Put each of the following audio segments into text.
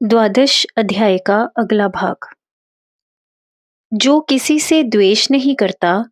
द्वादश अध्याय का अगला भाग। जो किसी से द्वेष नहीं करता,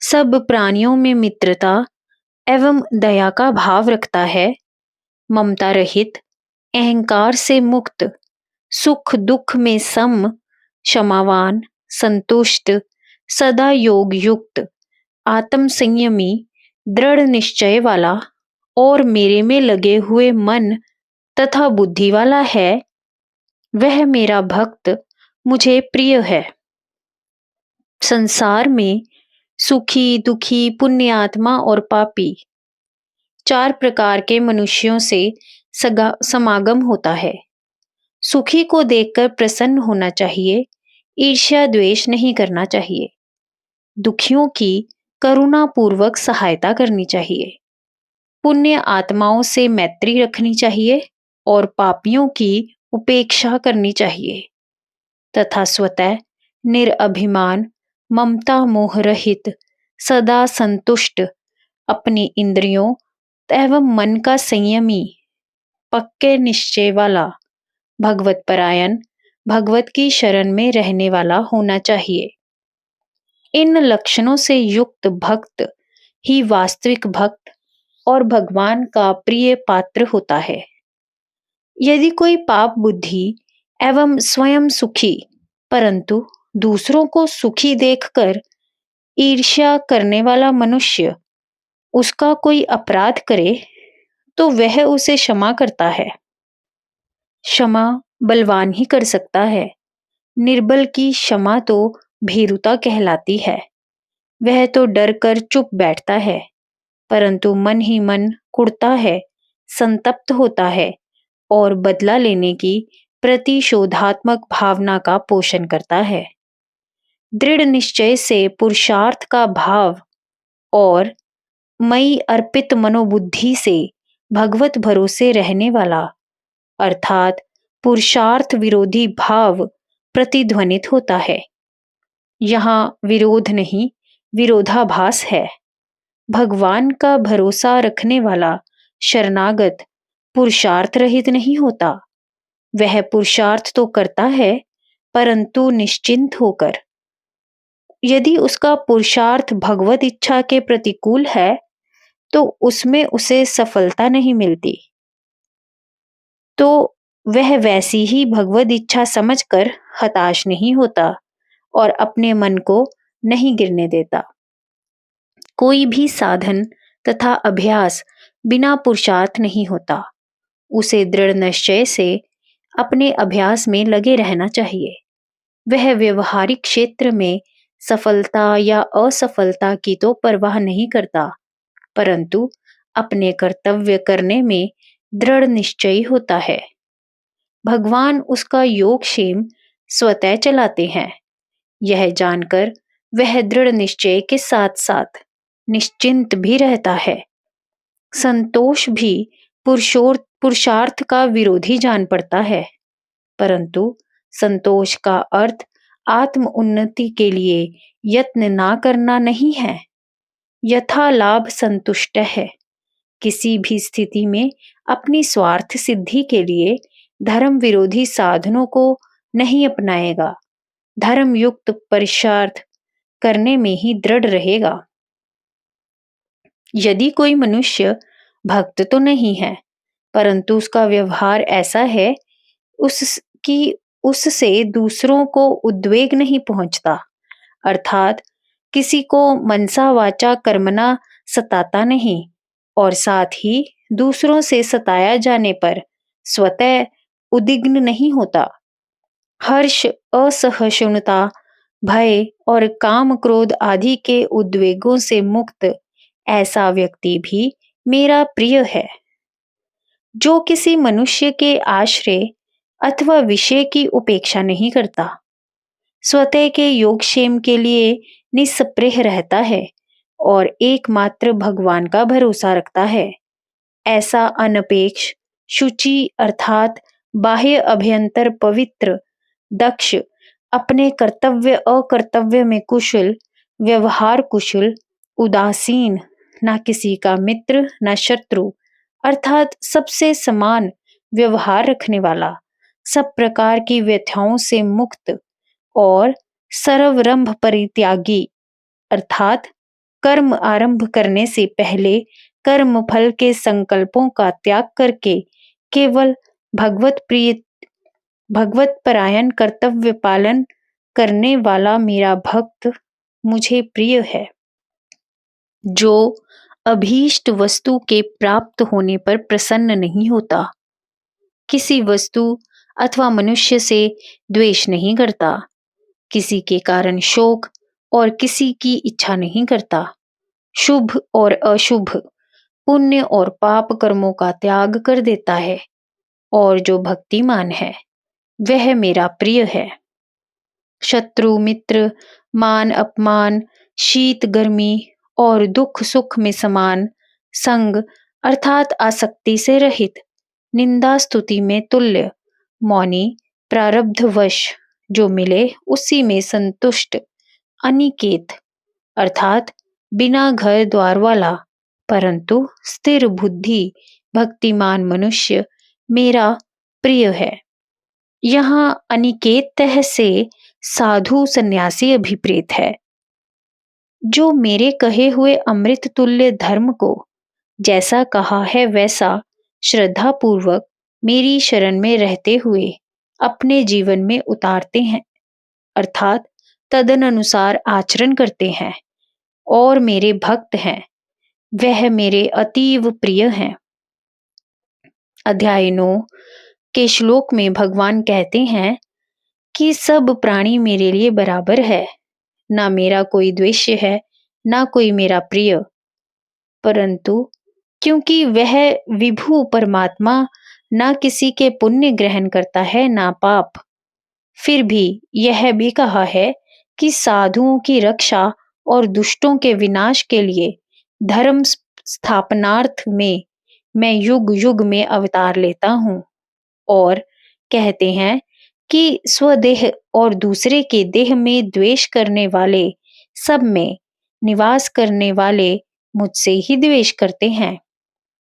सब प्राणियों में मित्रता एवं दया का भाव रखता है, ममता रहित, अहंकार से मुक्त, सुख दुख में सम, क्षमावान, संतुष्ट, सदा योग युक्त, आत्म संयमी, दृढ़ निश्चय वाला और मेरे में लगे हुए मन तथा बुद्धि वाला है, वह मेरा भक्त मुझे प्रिय है। संसार में सुखी दुखी, पुण्य आत्मा और पापी, चार प्रकार के मनुष्यों से समागम होता है। सुखी को देखकर प्रसन्न होना चाहिए, ईर्ष्या द्वेष नहीं करना चाहिए। दुखियों की करुणा पूर्वक सहायता करनी चाहिए। पुण्य आत्माओं से मैत्री रखनी चाहिए और पापियों की उपेक्षा करनी चाहिए तथा स्वतः निरअभिमान, ममता मोह रहित, सदा संतुष्ट, अपनी इंद्रियों एवं मन का संयमी, पक्के निश्चय वाला, भगवत परायण, भगवत की शरण में रहने वाला होना चाहिए। इन लक्षणों से युक्त भक्त ही वास्तविक भक्त और भगवान का प्रिय पात्र होता है। यदि कोई पाप बुद्धि एवं स्वयं सुखी परंतु दूसरों को सुखी देखकर ईर्ष्या करने वाला मनुष्य उसका कोई अपराध करे तो वह उसे क्षमा करता है। क्षमा बलवान ही कर सकता है। निर्बल की क्षमा तो भीरुता कहलाती है। वह तो डर कर चुप बैठता है, परंतु मन ही मन कुढ़ता है, संतप्त होता है और बदला लेने की प्रतिशोधात्मक भावना का पोषण करता है। दृढ़ निश्चय से पुरुषार्थ का भाव और मई अर्पित मनोबुद्धि से भगवत भरोसे रहने वाला अर्थात पुरुषार्थ विरोधी भाव प्रतिध्वनित होता है। यहाँ विरोध नहीं, विरोधाभास है। भगवान का भरोसा रखने वाला शरणागत पुरुषार्थ रहित नहीं होता। वह पुरुषार्थ तो करता है परंतु निश्चिंत होकर। यदि उसका पुरुषार्थ भगवत इच्छा के प्रतिकूल है तो उसमें उसे सफलता नहीं मिलती, तो वह वैसी ही भगवत इच्छा समझकर हताश नहीं होता और अपने मन को नहीं गिरने देता। कोई भी साधन तथा अभ्यास बिना पुरुषार्थ नहीं होता। उसे दृढ़ निश्चय से अपने अभ्यास में लगे रहना चाहिए। वह व्यवहारिक क्षेत्र में सफलता या असफलता की तो परवाह नहीं करता, परंतु अपने कर्तव्य करने में दृढ़ निश्चयी होता है। भगवान उसका योगक्षेम स्वतः चलाते हैं। यह जानकर वह दृढ़ निश्चय के साथ साथ निश्चिंत भी रहता है। संतोष भी पुरुषार्थ का विरोधी जान पड़ता है, परंतु संतोष का अर्थ आत्म उन्नति के लिए यत्न ना करना नहीं है। यथा लाभ संतुष्ट है। किसी भी स्थिति में अपनी स्वार्थ सिद्धि के लिए धर्म विरोधी साधनों को नहीं अपनाएगा। धर्म युक्त पुरुषार्थ करने में ही दृढ़ रहेगा। यदि कोई मनुष्य भक्त तो नहीं है, परंतु उसका व्यवहार ऐसा है उससे दूसरों को उद्वेग नहीं पहुंचता, अर्थात किसी को मनसा वाचा कर्मणा सताता नहीं और साथ ही दूसरों से सताया जाने पर स्वतः उद्विग्न नहीं होता। हर्ष, असहिष्णुता, भय और काम क्रोध आदि के उद्वेगों से मुक्त ऐसा व्यक्ति भी मेरा प्रिय है। जो किसी मनुष्य के आश्रय अथवा विषय की उपेक्षा नहीं करता, स्वतः के योगक्षेम के लिए निस्पृह रहता है और एकमात्र भगवान का भरोसा रखता है, ऐसा अनपेक्ष, शुचि अर्थात बाह्य अभ्यंतर पवित्र, दक्ष, अपने कर्तव्य अकर्तव्य में कुशल, व्यवहार कुशल, उदासीन, ना किसी का मित्र ना शत्रु, अर्थात सबसे समान व्यवहार रखने वाला, सब प्रकार की व्यथाओं से मुक्त और सर्वरंभ परित्यागी, अर्थात कर्म आरंभ करने से पहले कर्म फल के संकल्पों का त्याग करके केवल भगवत प्रिय भगवत परायण कर्तव्य पालन करने वाला मेरा भक्त मुझे प्रिय है, जो अभीष्ट वस्तु के प्राप्त होने पर प्रसन्न नहीं होता, किसी वस्तु अथवा मनुष्य से द्वेष नहीं करता, किसी के कारण शोक और किसी की इच्छा नहीं करता, शुभ और अशुभ, पुण्य और पाप कर्मों का त्याग कर देता है, और जो भक्तिमान है वह मेरा प्रिय है। शत्रु मित्र, मान अपमान, शीत गर्मी और दुख सुख में समान, संग अर्थात आसक्ति से रहित, निंदा स्तुति में तुल्य, मौनी, प्रारब्धवश जो मिले उसी में संतुष्ट, अनिकेत अर्थात बिना घर द्वार वाला परंतु स्थिर बुद्धि भक्तिमान मनुष्य मेरा प्रिय है। यहाँ अनिकेत से साधु सन्यासी अभिप्रेत है, जो मेरे कहे हुए अमृत तुल्य धर्म को जैसा कहा है वैसा श्रद्धा पूर्वक मेरी शरण में रहते हुए अपने जीवन में उतारते हैं, अर्थात तदन अनुसार आचरण करते हैं और मेरे भक्त हैं, वह मेरे अतीव प्रिय हैं। अध्याय 9 के श्लोक में भगवान कहते हैं कि सब प्राणी मेरे लिए बराबर है, ना मेरा कोई द्वेष्य है, ना कोई मेरा प्रिय, परंतु क्योंकि वह विभु परमात्मा ना किसी के पुण्य ग्रहण करता है ना पाप, फिर भी यह भी कहा है कि साधुओं की रक्षा और दुष्टों के विनाश के लिए धर्म स्थापनार्थ में मैं युग युग में अवतार लेता हूँ, और कहते हैं कि स्वदेह और दूसरे के देह में द्वेष करने वाले सब में निवास करने वाले मुझसे ही द्वेष करते हैं।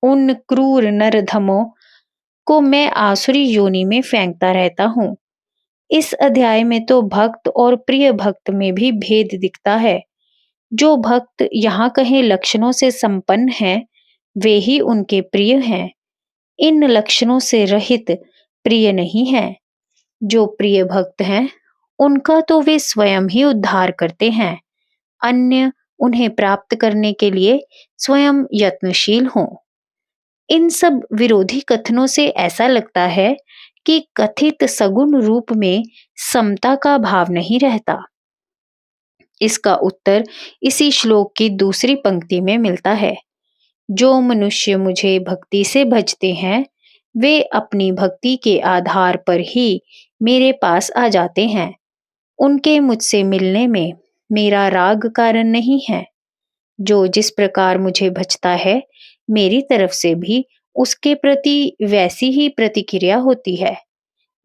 उन क्रूर नरधमों को मैं आसुरी योनि में फेंकता रहता हूँ। इस अध्याय में तो भक्त और प्रिय भक्त में भी भेद दिखता है। जो भक्त यहाँ कहे लक्षणों से संपन्न हैं, वे ही उनके प्रिय हैं। इन लक्षणों से रहित प्रिय नहीं है। जो प्रिय भक्त हैं, उनका तो वे स्वयं ही उद्धार करते हैं, अन्य उन्हें प्राप्त करने के लिए स्वयं यत्नशील हों। इन सब विरोधी कथनों से ऐसा लगता है कि कथित सगुण रूप में समता का भाव नहीं रहता। इसका उत्तर इसी श्लोक की दूसरी पंक्ति में मिलता है। जो मनुष्य मुझे भक्ति से भजते हैं, वे अपनी भक्ति के आधार पर ही मेरे पास आ जाते हैं। उनके मुझसे मिलने में मेरा राग कारण नहीं है। जो जिस प्रकार मुझे भजता है, मेरी तरफ से भी उसके प्रति वैसी ही प्रतिक्रिया होती है।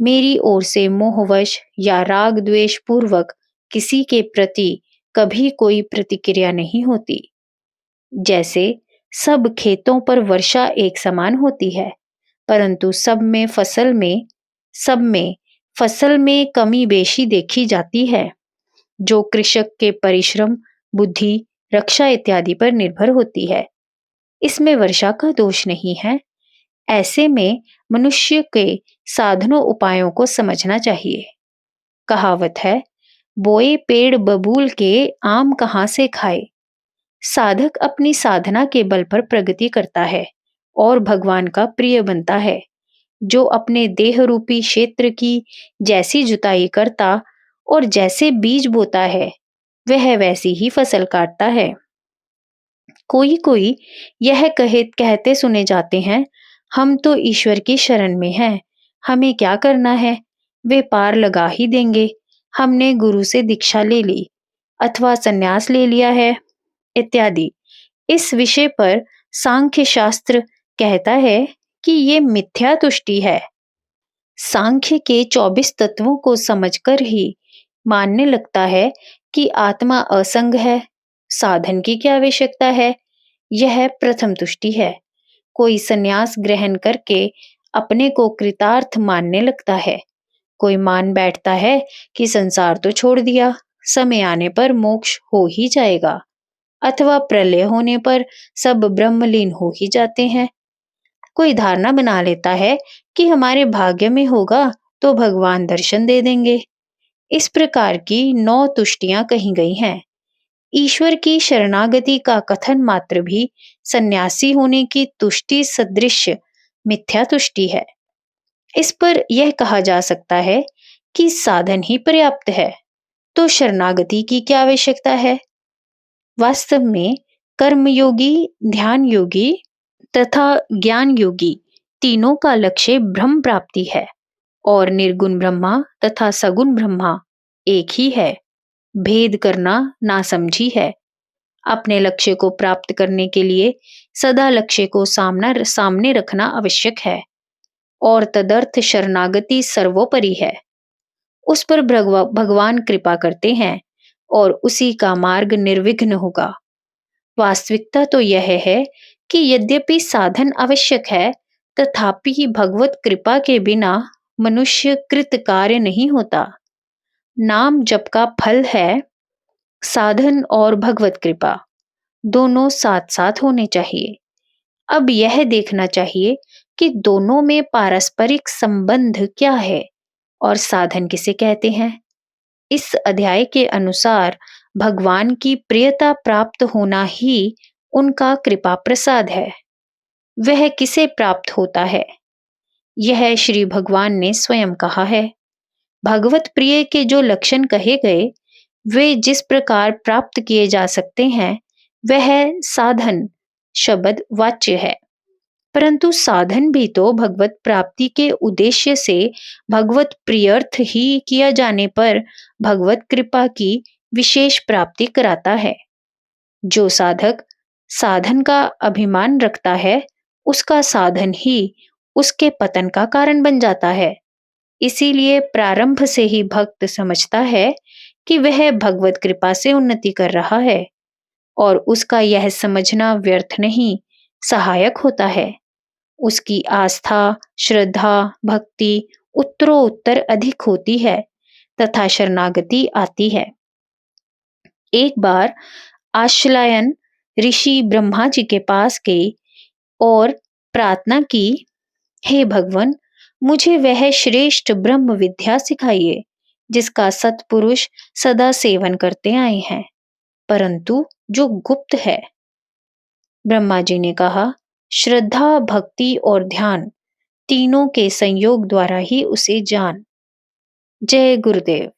मेरी ओर से मोहवश या राग द्वेष पूर्वक किसी के प्रति कभी कोई प्रतिक्रिया नहीं होती। जैसे सब खेतों पर वर्षा एक समान होती है, परंतु सब में फसल में कमी बेशी देखी जाती है, जो कृषक के परिश्रम, बुद्धि, रक्षा इत्यादि पर निर्भर होती है। इसमें वर्षा का दोष नहीं है। ऐसे में मनुष्य के साधनों उपायों को समझना चाहिए। कहावत है, बोए पेड़ बबूल के आम कहाँ से खाए। साधक अपनी साधना के बल पर प्रगति करता है और भगवान का प्रिय बनता है। जो अपने देह रूपी क्षेत्र की जैसी जुताई करता और जैसे बीज बोता है, वह वैसी ही फसल काटता है। कोई कोई यह कहते सुने जाते हैं, हम तो ईश्वर की शरण में हैं, हमें क्या करना है, वे पार लगा ही देंगे, हमने गुरु से दीक्षा ले ली अथवा संन्यास ले लिया है इत्यादि। इस विषय पर सांख्य शास्त्र कहता है कि ये मिथ्या तुष्टि है। सांख्य के 24 तत्वों को समझकर ही मानने लगता है कि आत्मा असंग है, साधन की क्या आवश्यकता है। यह प्रथम तुष्टि है। कोई संन्यास ग्रहण करके अपने को कृतार्थ मानने लगता है। कोई मान बैठता है कि संसार तो छोड़ दिया, समय आने पर मोक्ष हो ही जाएगा, अथवा प्रलय होने पर सब ब्रह्मलीन हो ही जाते हैं। कोई धारणा बना लेता है कि हमारे भाग्य में होगा तो भगवान दर्शन दे देंगे। इस प्रकार की 9 तुष्टियां कही गई हैं। ईश्वर की शरणागति का कथन मात्र भी सन्यासी होने की तुष्टि सदृश मिथ्या तुष्टि है। इस पर यह कहा जा सकता है कि साधन ही पर्याप्त है, तो शरणागति की क्या आवश्यकता है। वास्तव में कर्मयोगी, ध्यान योगी तथा ज्ञान योगी तीनों का लक्ष्य ब्रह्म प्राप्ति है, और निर्गुण ब्रह्मा तथा सगुण ब्रह्मा एक ही है। भेद करना नासमझी है। अपने लक्ष्य को प्राप्त करने के लिए सदा लक्ष्य को सामने रखना आवश्यक है, और तदर्थ शरणागति सर्वोपरि है। उस पर भगवान कृपा करते हैं और उसी का मार्ग निर्विघ्न होगा। वास्तविकता तो यह है कि यद्यपि साधन आवश्यक है, तथापि भगवत कृपा के बिना मनुष्य कृत कार्य नहीं होता। नाम जप का फल है साधन और भगवत कृपा, दोनों साथ साथ होने चाहिए। अब यह देखना चाहिए कि दोनों में पारस्परिक संबंध क्या है और साधन किसे कहते हैं। इस अध्याय के अनुसार भगवान की प्रियता प्राप्त होना ही उनका कृपा प्रसाद है। वह किसे प्राप्त होता है, यह श्री भगवान ने स्वयं कहा है। भगवत प्रिय के जो लक्षण कहे गए, वे जिस प्रकार प्राप्त किए जा सकते हैं, वह साधन शब्द वाच्य है। परंतु साधन भी तो भगवत प्राप्ति के उद्देश्य से भगवत प्रियर्थ ही किया जाने पर भगवत कृपा की विशेष प्राप्ति कराता है। जो साधक साधन का अभिमान रखता है, उसका साधन ही उसके पतन का कारण बन जाता है। इसीलिए प्रारंभ से ही भक्त समझता है कि वह भगवत कृपा से उन्नति कर रहा है, और उसका यह समझना व्यर्थ नहीं, सहायक होता है। उसकी आस्था, श्रद्धा, भक्ति उत्तरोत्तर अधिक होती है तथा शरणागति आती है। एक बार आश्लायन ऋषि ब्रह्मा जी के पास गए और प्रार्थना की, हे भगवान, मुझे वह श्रेष्ठ ब्रह्म विद्या सिखाइए जिसका सत्पुरुष सदा सेवन करते आए हैं, परंतु जो गुप्त है। ब्रह्मा जी ने कहा, श्रद्धा, भक्ति और ध्यान तीनों के संयोग द्वारा ही उसे जान। जय गुरुदेव।